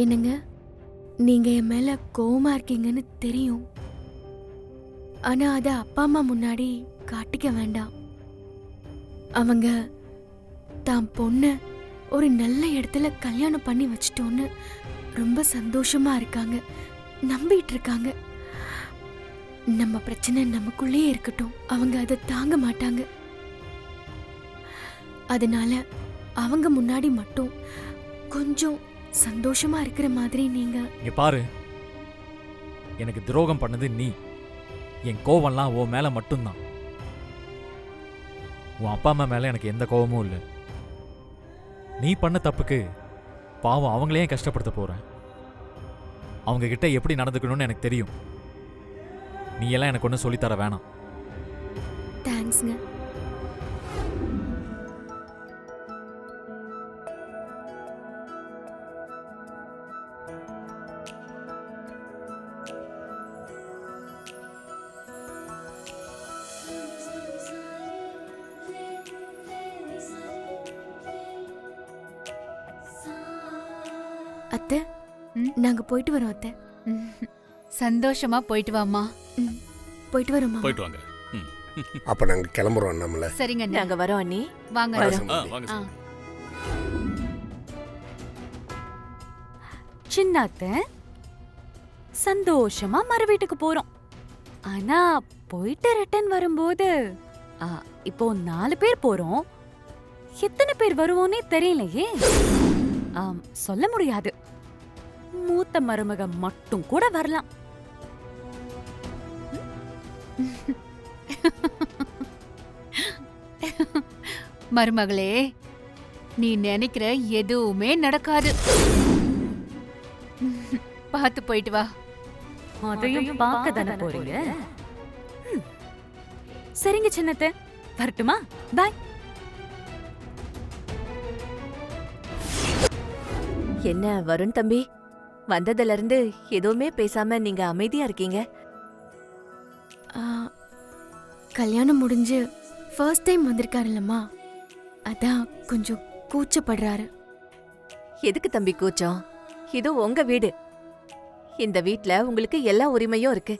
என்னங்க, நீங்க என் மேல கோவமா இருக்கீங்கன்னு தெரியும். ஆனா அத அப்பா அம்மா முன்னாடி காட்டிக்க வேண்டாம். அவங்க தான் பொண்ண ஒரு நல்ல இடத்துல கல்யாணம் பண்ணி வச்சிட்டோன்னு ரொம்ப சந்தோஷமா இருக்காங்க, நம்பிட்டு இருக்காங்க. நம்ம பிரச்சனை நமக்குள்ளேயே இருக்கட்டும், அவங்க அதை தாங்க மாட்டாங்க. அதனால அவங்க முன்னாடி மட்டும் கொஞ்சம் சந்தோஷமா இருக்கிற மாதிரி நீங்க. இங்க பாரு, எனக்கு துரோகம் பண்ணது நீ. என் கோவம்லாம் உன் மேல மட்டும்தான். உன் அப்பா அம்மா மேல எனக்கு எந்த கோவமும் இல்லை. நீ பண்ண தப்புக்கு பாவம் அவங்களே கஷ்டப்படுத்த போறேன். அவங்க கிட்ட எப்படி நடந்துக்கணும்னு எனக்கு தெரியும். நீ எல்லாம் எனக்கு ஒன்றும் சொல்லித்தர வேணாம். தேங்க்ஸ்ங்க. அத்தை, நாங்க போயிட்டு வரோம் அத்தை. சந்தோஷமா போயிட்டு வாமா. போயிட்டு வரோமா? போயிட்டு வாங்க. அப்ப நாங்க கிளம்புறோம். நம்மள சரிங்க அண்ணா. நாங்க வரோம் அண்ணி. வாங்க வரோம். அண்ணா. வாங்க சார். சின்னாத்த சந்தோஷமா மறு வீட்டுக்கு போறோம். ஆனா போயிட்டு ரிட்டர்ன் வரும்போது இப்போ 4 பேர் போறோம். எத்தனை பேர் வருவோன்னே தெரியலையே. சொல்ல முடியாது. மூத்த மருமக மட்டும் கூட வரலாம். மருமகளே, நீ நினைக்கிற எதுவுமே நடக்காது. பார்த்து போயிட்டு வா. அதையும் பார்க்க தானே போறீங்க. சரிங்க சின்னத்த, வரட்டுமா? பாய். என்ன வருண் தம்பி, வந்ததுல இருந்து எதுவுமே பேசாம நீங்க அமைதியா இருக்கீங்க. கல்யாணம் முடிஞ்சு ஃபர்ஸ்ட் டைம் வந்திருக்காருல்லம்மா, அதான் கொஞ்சம் கூச்சப்படுறாரு. எதுக்கு தம்பி கூச்சம்? இது உங்க வீடு. இந்த வீட்ல உங்களுக்கு எல்லா உரிமையும் இருக்கு.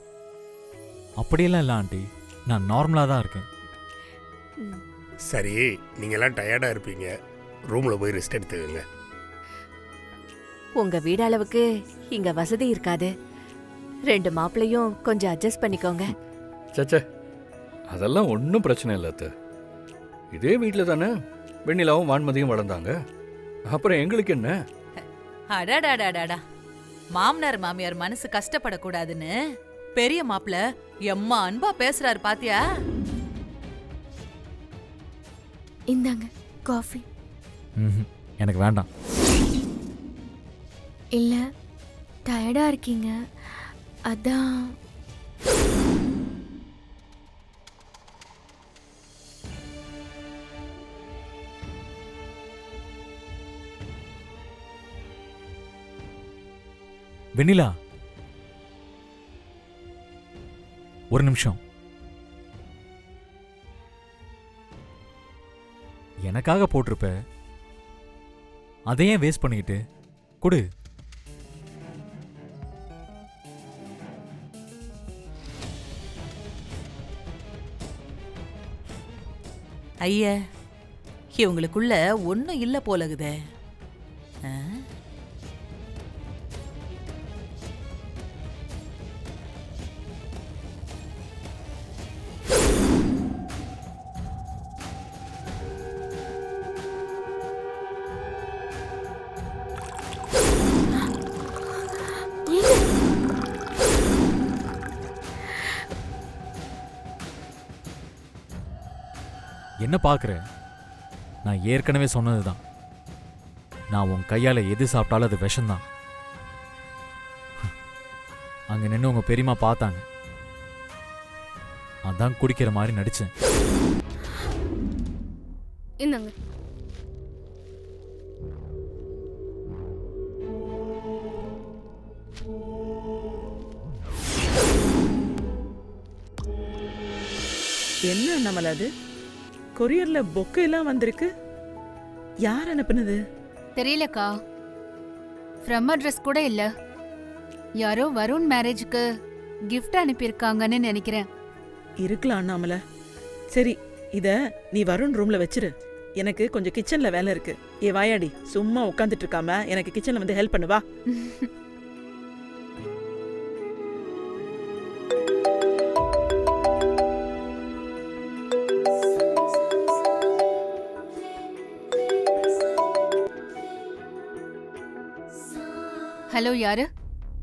அப்படியெல்லாம் இல்லை ஆண்டி, நான் நார்மலா தான் இருக்கேன். சரி, நீங்க எல்லாம் டயர்டா இருப்பீங்க, ரூம்ல போய் ரெஸ்ட் எடுத்துக்கங்க. உங்க வீடு அளவுக்கு இங்க வசதி இருக்காது. 2 மாப்பிளையும் கொஞ்சம் அட்ஜஸ்ட் பண்ணிக்கோங்க. சச்சே, அதெல்லாம் ஒன்றும் பிரச்சனை இல்லை அத்தை. இதே வீட்டில் தானே வெண்ணிலாவும் வான்மதியும் வளர்ந்தாங்க. அப்புறம் எங்களுக்கு என்ன? அடாடாடாடாடா, மாமனார் மாமியார் மனசு கஷ்டப்படக்கூடாதுன்னு பெரிய மாப்பிள்ள எம்மா அன்பா பேசுறாரு பாத்தியா? இந்தாங்க காஃபி. எனக்கு வேண்டாம். இல்ல, டயர்டா இருக்கீங்க, அதான். வெண்ணிலா, ஒரு நிமிஷம். எனக்காக போட்டிருப்ப, அதையே வேஸ்ட் பண்ணிக்கிட்டு குடு. ஐய, இவங்களுக்குள்ள ஒன்னும் இல்ல போலகுதே. என்ன பார்க்குற? நான் ஏற்கனவே சொன்னதுதான். நான் உன் கையால் எது சாப்பிட்டாலும் அது விஷம்தான். அங்கே நின்று உங்க பெரியம்மா பார்த்தாங்க, அதான் குடிக்கிற மாதிரி நடிச்சேன். இந்தாங்க. என்ன நம்மள அது கொரியர்ல பொக்கை எல்லாம் வந்திருக்கு. யார் அனுப்புனது? தெரியலக்கா. ஃப்ரம் அட்ரஸ் கூட இல்ல. யாரோ வருண் மேரேஜுக்கு gift அனுப்பியிருக்காங்கன்னு நினைக்கிறேன். இருக்கலாம் அண்ணாமலை. சரி, இத நீ வருண் ரூம்ல வச்சிரு. எனக்கு கொஞ்சம் கிச்சன்ல வேலை இருக்கு. ஏ வாயாடி, சும்மா உட்காந்துட்டு இருக்காம எனக்கு கிச்சன்ல வந்து ஹெல்ப் பண்ணு வா. ஹலோ, யாரு?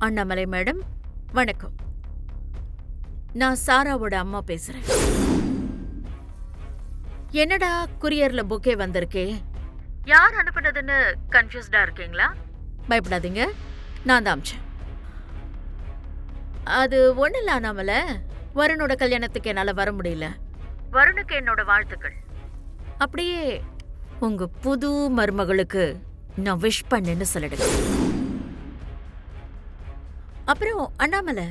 அண்ணாமலை மேடம், வணக்கம். நான் சாராவோட அம்மா பேசுறேன். என்னடா குரியர்ல பொக்கே வந்திருக்கே, யார் அனுப்புனதுன்னு கன்ஃபியூஸ்டா இருக்கீங்களா? பயப்படாதீங்க, நான் தான் அமிச்சேன். அது ஒண்ணு இல்ல அண்ணாமலை, வருணோட கல்யாணத்துக்கு என்னால வர முடியல. வருணுக்கு என்னோட வாழ்த்துக்கள். அப்படியே உங்க புது மருமகளுக்கு நான் விஷ் பண்ணேன்னு சொல்லிடுங்க. அப்புறம் அண்ணாமலை,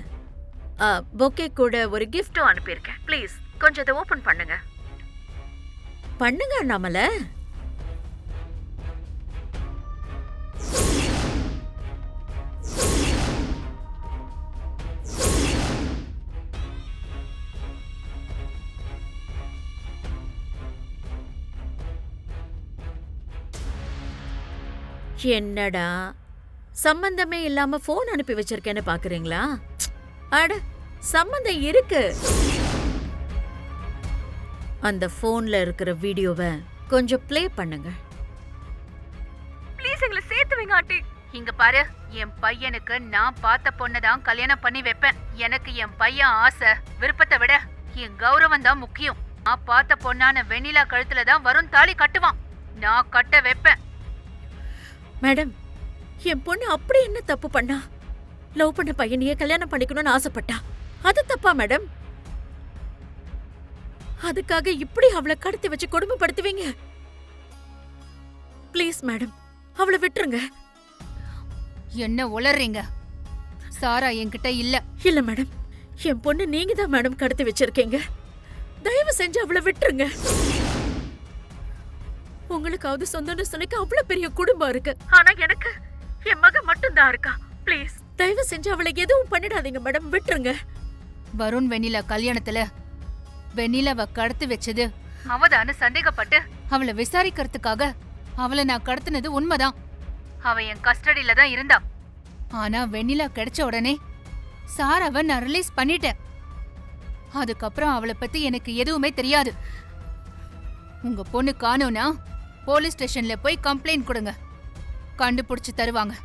பொக்கே கூட ஒரு கிஃப்டும் அனுப்பியிருக்கேன். ப்ளீஸ் கொஞ்சம் இதை ஓபன் பண்ணுங்க. பண்ணுங்க அண்ணாமலை. என்னடா சம்பந்தமே இல்லாம போன் அனுப்பி வச்சிருக்கேன்னு பாக்குறீங்களா? அட, சம்பந்தம் இருக்கு. அந்த போன்ல இருக்கிற வீடியோவை கொஞ்சம் ப்ளே பண்ணுங்க. ப்ளீஸ் எங்களை சேர்த்து வைங்க ஆண்டி. இங்க பாரு, என் பையனுக்கு நான் பார்த்த பொண்ணதான் கல்யாணம் பண்ணி வைப்பேன். எனக்கு என் பையன் ஆசை விருப்பத்தை விட என் கௌரவம் தான் முக்கியம். நான் பார்த்த பொண்ணான வெண்ணிலா கழுத்துல தான் வருண் தாலி கட்டுவான். நான் கட்ட வைப்பேன். மேடம், என் பொண்ணு அப்படி என்ன தப்பு பண்ணா? லவ் பண்ண பையனையே கல்யாணம் பண்ணிக்கணும்னு ஆசைப்பட்டா. அது தப்பா மேடம்? அதுக்காக இப்படி அவளை கடத்தி வச்சு கொடுமைப்படுத்துவீங்க? ப்ளீஸ் மேடம், அவளை விட்டுருங்க. என்ன உளறீங்க? சாரா என்கிட்ட இல்ல. இல்ல மேடம், என் பொண்ணு நீங்க தான் மேடம் கடத்தி வச்சிருக்கீங்க. தயவு செஞ்சு அவளை விட்டுருங்க. உங்களுக்காவது சொந்தம்னு சொல்லிக்க அவ்வளவு பெரிய குடும்பம் இருக்கு. ஆனா எனக்கு என் மக மட்டும்தான் இருக்கா. ப்ளீஸ் தயவு செஞ்சு அவளை எதுவும் பண்ணிடாதீங்க மேடம், விட்டுருங்க. வருண் வெண்ணிலா கல்யாணத்துல வெண்ணிலாவை கடத்தி வச்சது அவதான்னு சந்தேகப்பட்டு அவளை விசாரிக்கிறதுக்காக அவளை நான் கடத்தினது உண்மைதான். அவ என் கஸ்டடியில தான் இருந்தா. ஆனா வெண்ணிலா கிடைச்ச உடனே சாராவை நான் ரிலீஸ் பண்ணிட்டேன். அதுக்கப்புறம் அவளை பத்தி எனக்கு எதுவுமே தெரியாது. உங்க பொண்ணு காணோம்னா போலீஸ் ஸ்டேஷன்ல போய் கம்ப்ளைண்ட் கொடுங்க, கண்டுபிடிச்சு தருவாங்க.